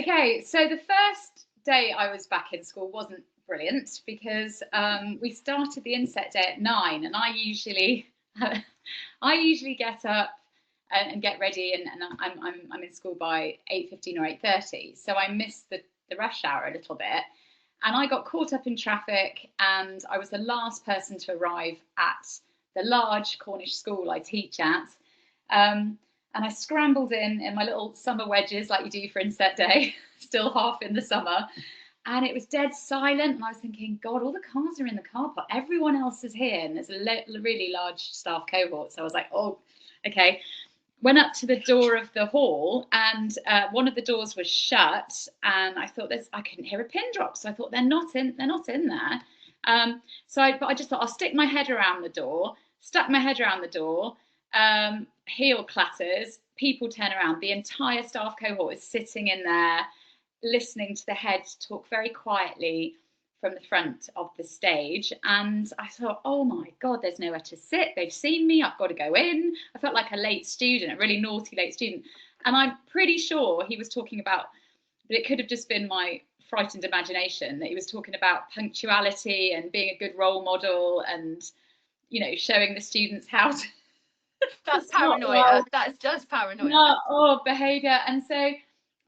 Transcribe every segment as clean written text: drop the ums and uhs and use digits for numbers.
Okay, so the first day I was back in school wasn't brilliant because we started the inset day at 9, and I usually get up and get ready, and I'm in school by 8:15 or 8:30, so I missed the rush hour a little bit, and I got caught up in traffic, and I was the last person to arrive at the large Cornish school I teach at. Um, and I scrambled in my little summer wedges like you do for inset day, still half in the summer. And it was dead silent. And I was thinking, God, all the cars are in the car park. Everyone else is here. And there's a really large staff cohort. So I was like, oh, okay. Went up to the door of the hall, and one of the doors was shut. And I thought, I couldn't hear a pin drop. So I thought, they're not in there. But I just thought, I'll stick my head around the door, stuck my head around the door, heel clatters, people turn around. The entire staff cohort is sitting in there, listening to the head talk very quietly from the front of the stage. And I thought, oh my God, there's nowhere to sit. They've seen me. I've got to go in. I felt like a late student, a really naughty late student. And I'm pretty sure he was talking about, but it could have just been my frightened imagination, that he was talking about punctuality and being a good role model and, showing the students how to. That's paranoia. That's just paranoia. No, behaviour. And so I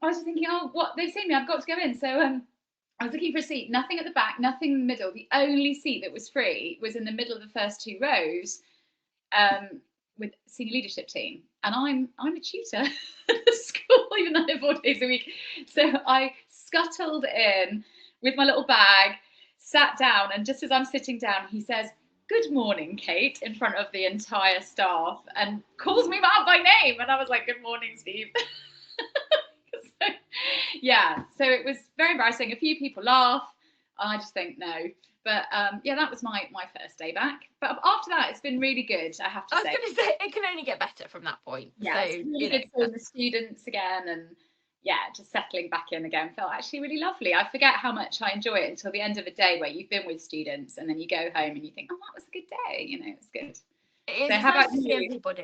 was just thinking, oh, what, they've seen me, I've got to go in. So I was looking for a seat, nothing at the back, nothing in the middle. The only seat that was free was in the middle of the first two rows, with senior leadership team. And I'm a tutor at the school, even though they're 4 days a week. So I scuttled in with my little bag, sat down, and just as I'm sitting down, he says, "Good morning, Kate," in front of the entire staff, and calls me out by name. And I was like, "Good morning, Steve." So it was very embarrassing. A few people laugh. I just think no. But that was my first day back. But after that, it's been really good, I have to say. I was going to say, it can only get better from that point. Yeah, so, it's really good seeing the students again, and just settling back in again felt actually really lovely. I forget how much I enjoy it until the end of a day where you've been with students, and then you go home and you think, oh, that was a good day. It's good. It is so how nice about to see you? everybody.